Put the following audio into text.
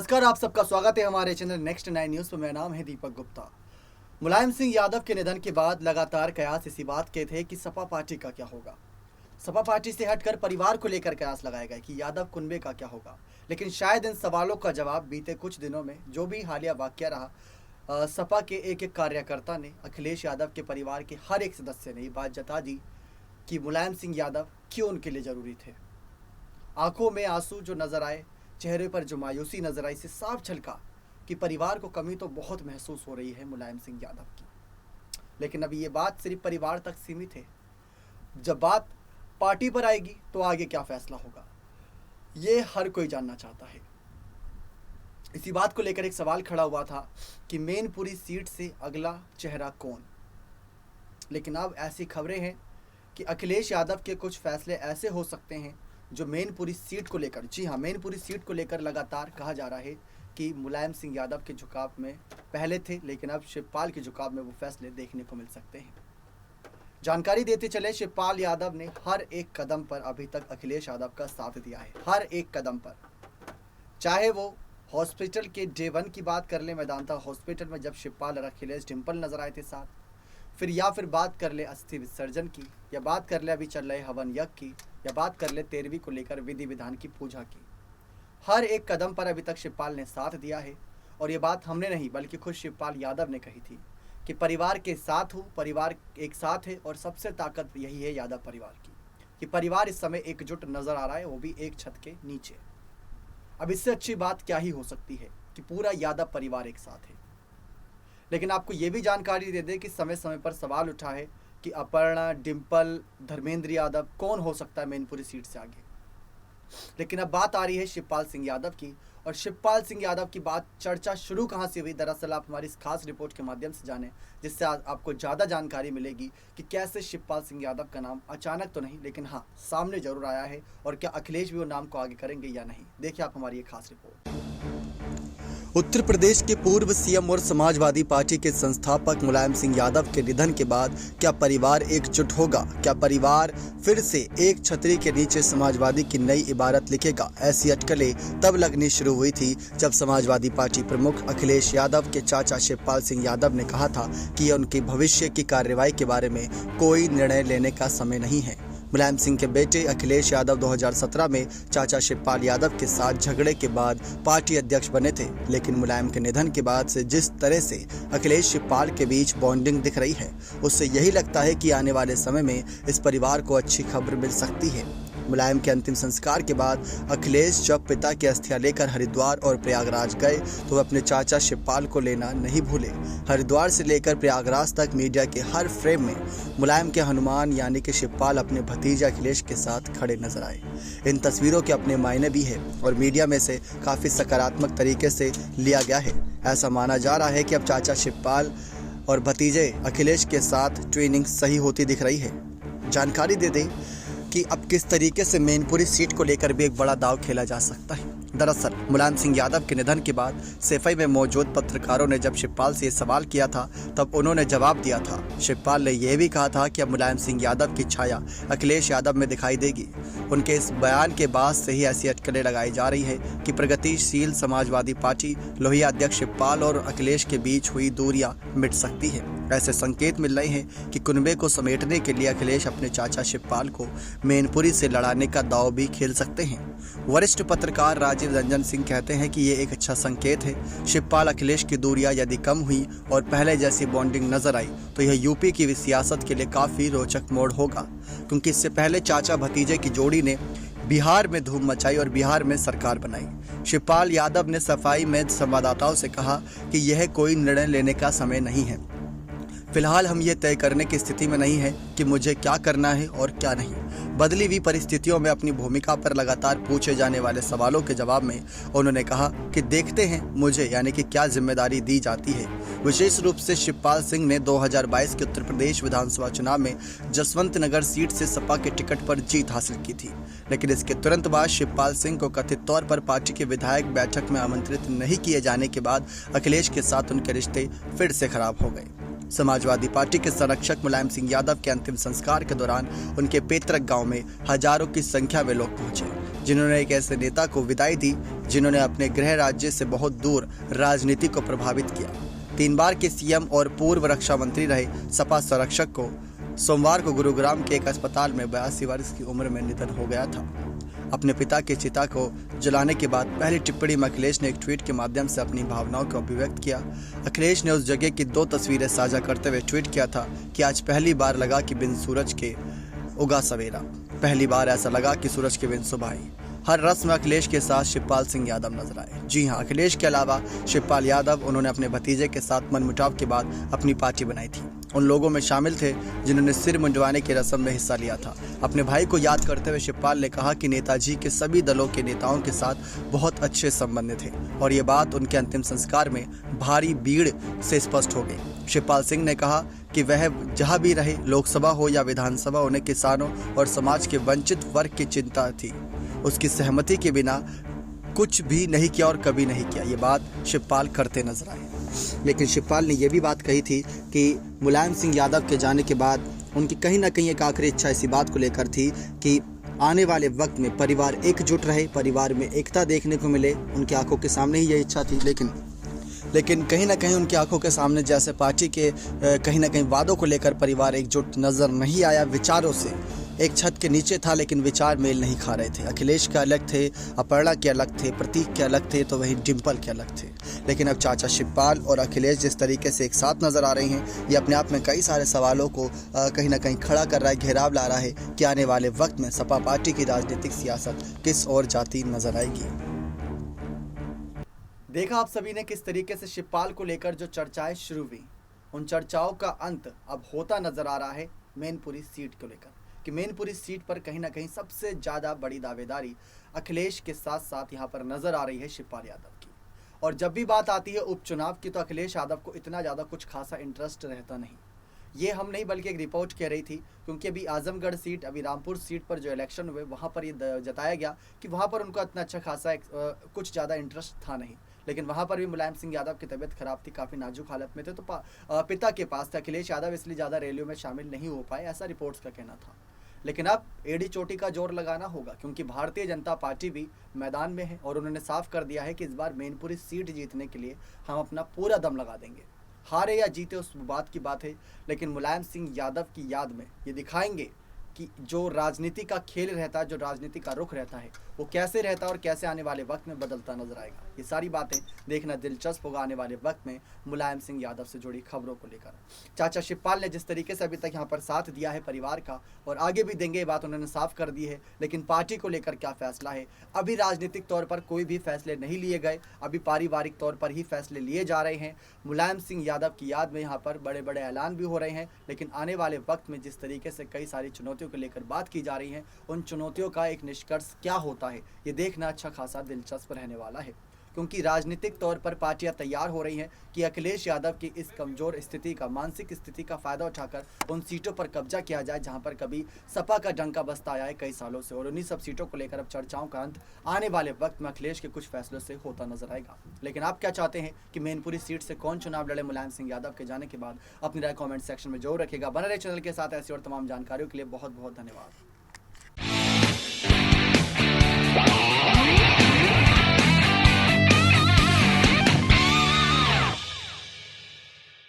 नमस्कार, आप सबका स्वागत है हमारे चैनल नेक्स्ट 9 न्यूज़ पर। मेरा नाम है दीपक गुप्ता। मुलायम सिंह यादव के निधन के बाद लगातार कयास इसी बात के थे कि सपा पार्टी का क्या होगा। सपा पार्टी से हटकर परिवार को लेकर कयास लगाए गए कि यादव कुनबे का क्या होगा। लेकिन शायद इन सवालों का जवाब बीते कुछ दिनों में जो भी हालिया वाकया रहा, सपा के एक एक कार्यकर्ता ने, अखिलेश यादव के परिवार के हर एक सदस्य ने ये बात जता दी कि मुलायम सिंह यादव क्यों उनके लिए ज़रूरी थे। आंखों में आंसू जो नजर आए, चेहरे पर जो मायूसी नजर आई, से साफ झलका कि परिवार को कमी तो बहुत महसूस हो रही है मुलायम सिंह यादव की। लेकिन अभी ये बात सिर्फ परिवार तक सीमित है। जब बात पार्टी पर आएगी तो आगे क्या फैसला होगा, ये हर कोई जानना चाहता है। इसी बात को लेकर एक सवाल खड़ा हुआ था कि मैनपुरी सीट से अगला चेहरा कौन। लेकिन अब ऐसी खबरें हैं कि अखिलेश यादव के कुछ फैसले ऐसे हो सकते हैं जो मैनपुरी सीट को लेकर, जी हाँ, मैनपुरी सीट को लेकर लगातार कहा जा रहा है कि मुलायम सिंह यादव के झुकाव में पहले थे, लेकिन अब शिवपाल के झुकाव में वो फैसले देखने को मिल सकते हैं। जानकारी देते चले, शिवपाल यादव ने हर एक कदम पर अभी तक अखिलेश यादव का साथ दिया है, हर एक कदम पर। चाहे वो हॉस्पिटल के डे 1 की बात कर ले, मैदानता हॉस्पिटल में जब शिवपाल और अखिलेश डिम्पल नजर आए थे साथ, फिर बात कर ले अस्थि विसर्जन की, या बात कर ले अभी चल रहे हवन यज्ञ की, या बात कर ले 13वीं को लेकर विधि विधान की पूजा की। हर एक कदम पर अभी तक शिवपाल ने साथ दिया है। और ये बात हमने नहीं बल्कि खुद शिवपाल यादव ने कही थी कि परिवार के साथ हूँ, परिवार एक साथ है और सबसे ताकत यही है यादव परिवार की, कि परिवार इस समय एकजुट नजर आ रहा है, वो भी एक छत के नीचे। अब इससे अच्छी बात क्या ही हो सकती है कि पूरा यादव परिवार एक साथ है। लेकिन आपको ये भी जानकारी दे दें कि समय समय पर सवाल उठा है कि अपर्णा, डिम्पल, धर्मेंद्र यादव कौन हो सकता है मैनपुरी सीट से आगे। लेकिन अब बात आ रही है शिवपाल सिंह यादव की। और शिवपाल सिंह यादव की बात, चर्चा शुरू कहाँ से हुई, दरअसल आप हमारी इस खास रिपोर्ट के माध्यम से जानें, जिससे आपको ज़्यादा जानकारी मिलेगी कि कैसे शिवपाल सिंह यादव का नाम अचानक तो नहीं, लेकिन हाँ, सामने जरूर आया है। और क्या अखिलेश भी वो नाम को आगे करेंगे या नहीं, देखिए आप हमारी ये खास रिपोर्ट। उत्तर प्रदेश के पूर्व सीएम और समाजवादी पार्टी के संस्थापक मुलायम सिंह यादव के निधन के बाद क्या परिवार एकजुट होगा? क्या परिवार फिर से एक छतरी के नीचे समाजवादी की नई इबारत लिखेगा? ऐसी अटकलें तब लगनी शुरू हुई थी जब समाजवादी पार्टी प्रमुख अखिलेश यादव के चाचा शिवपाल सिंह यादव ने कहा था कि यह उनके भविष्य की कार्रवाई के बारे में कोई निर्णय लेने का समय नहीं है। मुलायम सिंह के बेटे अखिलेश यादव 2017 में चाचा शिवपाल यादव के साथ झगड़े के बाद पार्टी अध्यक्ष बने थे। लेकिन मुलायम के निधन के बाद से जिस तरह से अखिलेश शिवपाल के बीच बॉन्डिंग दिख रही है, उससे यही लगता है कि आने वाले समय में इस परिवार को अच्छी खबर मिल सकती है। मुलायम के अंतिम संस्कार के बाद अखिलेश जब पिता की अस्थियां लेकर हरिद्वार और प्रयागराज गए तो वे अपने चाचा शिवपाल को लेना नहीं भूले। हरिद्वार से लेकर प्रयागराज तक मीडिया के हर फ्रेम में मुलायम के हनुमान यानी कि शिवपाल अपने भतीजे अखिलेश के साथ खड़े नजर आए। इन तस्वीरों के अपने मायने भी है और मीडिया में से काफ़ी सकारात्मक तरीके से लिया गया है। ऐसा माना जा रहा है कि अब चाचा शिवपाल और भतीजे अखिलेश के साथ ट्रेनिंग सही होती दिख रही है। जानकारी दे दें कि अब किस तरीके से मैनपुरी सीट को लेकर भी एक बड़ा दांव खेला जा सकता है। दरअसल मुलायम सिंह यादव के निधन के बाद सैफई में मौजूद पत्रकारों ने जब शिवपाल से ये सवाल किया था, तब उन्होंने जवाब दिया था। शिवपाल ने यह भी कहा था कि अब मुलायम सिंह यादव की छाया अखिलेश यादव में दिखाई देगी। उनके इस बयान के बाद से ही ऐसी अटकलें लगाई जा रही है कि प्रगतिशील समाजवादी पार्टी लोहिया अध्यक्ष शिवपाल और अखिलेश के बीच हुई दूरियां मिट सकती है। ऐसे संकेत मिल रहे हैं कि कुनबे को समेटने के लिए अखिलेश अपने चाचा शिवपाल को मैनपुरी से लड़ाने का दांव भी खेल सकते हैं। वरिष्ठ पत्रकार राजीव रंजन सिंह कहते हैं कि ये एक अच्छा संकेत है। शिवपाल अखिलेश की दूरियां यदि कम हुई और पहले जैसी बॉन्डिंग नजर आई तो यह यूपी की सियासत के लिए काफ़ी रोचक मोड़ होगा, क्योंकि इससे पहले चाचा भतीजे की जोड़ी ने बिहार में धूम मचाई और बिहार में सरकार बनाई। शिवपाल यादव ने सफाई में संवाददाताओं से कहा कि यह कोई निर्णय लेने का समय नहीं है। फिलहाल हम ये तय करने की स्थिति में नहीं है कि मुझे क्या करना है और क्या नहीं। बदली हुई परिस्थितियों में अपनी भूमिका पर लगातार पूछे जाने वाले सवालों के जवाब में उन्होंने कहा कि देखते हैं मुझे यानी कि क्या जिम्मेदारी दी जाती है। विशेष रूप से शिवपाल सिंह ने 2022 के उत्तर प्रदेश विधानसभा चुनाव में जसवंत नगर सीट से सपा के टिकट पर जीत हासिल की थी। लेकिन इसके तुरंत बाद शिवपाल सिंह को कथित तौर पर पार्टी के विधायक बैठक में आमंत्रित नहीं किए जाने के बाद अखिलेश के साथ उनके रिश्ते फिर से खराब हो गए। समाजवादी पार्टी के संरक्षक मुलायम सिंह यादव के अंतिम संस्कार के दौरान उनके पैतृक गांव में हजारों की संख्या में लोग पहुंचे, जिन्होंने एक ऐसे नेता को विदाई दी जिन्होंने अपने गृह राज्य से बहुत दूर राजनीति को प्रभावित किया। 3 बार के सीएम और पूर्व रक्षा मंत्री रहे सपा संरक्षक को सोमवार को गुरुग्राम के एक अस्पताल में 82 वर्ष की उम्र में निधन हो गया था। अपने पिता के चिता को जलाने के बाद पहली टिप्पणी में अखिलेश ने एक ट्वीट के माध्यम से अपनी भावनाओं को अभिव्यक्त किया। अखिलेश ने उस जगह की 2 तस्वीरें साझा करते हुए ट्वीट किया था कि आज पहली बार लगा कि बिन सूरज के उगा सवेरा, पहली बार ऐसा लगा कि सूरज के बिन सुबह आई। हर रस्म में अखिलेश के साथ शिवपाल सिंह यादव नजर आए। जी हां, अखिलेश के अलावा शिवपाल यादव, उन्होंने अपने भतीजे के साथ मनमुटाव के बाद अपनी पार्टी बनाई थी। उन लोगों में शामिल थे जिन्होंने सिर मुंडवाने की रस्म में हिस्सा लिया था। अपने भाई को याद करते हुए शिवपाल ने कहा कि नेताजी के सभी दलों के नेताओं के साथ बहुत अच्छे संबंध थे और ये बात उनके अंतिम संस्कार में भारी भीड़ से स्पष्ट हो गई। शिवपाल सिंह ने कहा कि वह जहां भी रहे, लोकसभा हो या विधानसभा, उन्हें किसानों और समाज के वंचित वर्ग की चिंता थी। उसकी सहमति के बिना कुछ भी नहीं किया और कभी नहीं किया। ये बात शिवपाल करते नजर आए। लेकिन शिवपाल ने यह भी बात कही थी कि मुलायम सिंह यादव के जाने के बाद उनकी कहीं ना कहीं एक आखिरी इच्छा इसी बात को लेकर थी कि आने वाले वक्त में परिवार एकजुट रहे, परिवार में एकता देखने को मिले। उनकी आंखों के सामने ही यही इच्छा थी, लेकिन कहीं ना कहीं उनकी आंखों के सामने जैसे पार्टी के कहीं ना कहीं वादों को लेकर परिवार एकजुट नजर नहीं आया। विचारों से एक छत के नीचे था लेकिन विचार मेल नहीं खा रहे थे। अखिलेश के अलग थे, अपर्णा के अलग थे, प्रतीक के अलग थे, तो वहीं डिम्पल के अलग थे। लेकिन अब चाचा शिवपाल और अखिलेश जिस तरीके से एक साथ नजर आ रहे हैं, ये अपने आप में कई सारे सवालों को कहीं ना कहीं खड़ा कर रहा है, घेराव ला रहा है कि आने वाले वक्त में सपा पार्टी की राजनीतिक सियासत किस ओर जाती नजर आएगी। देखा आप सभी ने किस तरीके से शिवपाल को लेकर जो चर्चाएं शुरू हुई, उन चर्चाओं का अंत अब होता नजर आ रहा है मैनपुरी सीट को लेकर कि मैनपुरी सीट पर कहीं ना कहीं सबसे ज़्यादा बड़ी दावेदारी अखिलेश के साथ साथ यहाँ पर नजर आ रही है शिवपाल यादव की। और जब भी बात आती है उपचुनाव की तो अखिलेश यादव को इतना ज़्यादा कुछ खासा इंटरेस्ट रहता नहीं। ये हम नहीं बल्कि एक रिपोर्ट कह रही थी, क्योंकि अभी आजमगढ़ सीट, अभी रामपुर सीट पर जो इलेक्शन हुए वहाँ पर ये जताया गया कि वहाँ पर उनको इतना अच्छा खासा कुछ ज़्यादा इंटरेस्ट था नहीं। लेकिन वहाँ पर भी मुलायम सिंह यादव की तबीयत खराब थी, काफ़ी नाजुक हालत में थे, तो पिता के पास थे अखिलेश यादव, इसलिए ज़्यादा रैलियों में शामिल नहीं हो पाए, ऐसा रिपोर्ट्स का कहना था। लेकिन अब एड़ी चोटी का जोर लगाना होगा, क्योंकि भारतीय जनता पार्टी भी मैदान में है और उन्होंने साफ कर दिया है कि इस बार मैनपुरी सीट जीतने के लिए हम अपना पूरा दम लगा देंगे। हारे या जीते उस बात की बात है, लेकिन मुलायम सिंह यादव की याद में ये दिखाएंगे कि जो राजनीति का खेल रहता है, जो राजनीति का रुख रहता है, वो कैसे रहता है और कैसे आने वाले वक्त में बदलता नजर आएगा। ये सारी बातें देखना दिलचस्प होगा आने वाले वक्त में मुलायम सिंह यादव से जुड़ी खबरों को लेकर। चाचा शिवपाल ने जिस तरीके से अभी तक यहाँ पर साथ दिया है परिवार का और आगे भी देंगे, ये बात उन्होंने साफ कर दी है। लेकिन पार्टी को लेकर क्या फैसला है, अभी राजनीतिक तौर पर कोई भी फैसले नहीं लिए गए, अभी पारिवारिक तौर पर ही फैसले लिए जा रहे हैं। मुलायम सिंह यादव की याद में यहाँ पर बड़े बड़े ऐलान भी हो रहे हैं, लेकिन आने वाले वक्त में जिस तरीके से कई सारी चुनौतियों को लेकर बात की जा रही है, उन चुनौतियों का एक निष्कर्ष क्या होता है, ये देखना अच्छा खासा दिलचस्प रहने वाला है। क्योंकि राजनीतिक तौर पर पार्टियां तैयार हो रही हैं कि अखिलेश यादव की इस कमजोर स्थिति का, मानसिक स्थिति का फायदा उठाकर उन सीटों पर कब्जा किया जाए जहां पर कभी सपा का डंका बजता आया है कई सालों से। और उन्हीं सब सीटों को लेकर अब चर्चाओं का अंत आने वाले वक्त में अखिलेश के कुछ फैसलों से होता नजर आएगा। लेकिन आप क्या चाहते हैं कि मैनपुरी सीट से कौन चुनाव लड़े मुलायम सिंह यादव के जाने के बाद? अपनी राय कॉमेंट सेक्शन में जरूर रखेगा। बने रहे चैनल के साथ ऐसी और तमाम जानकारियों के लिए बहुत बहुत धन्यवाद।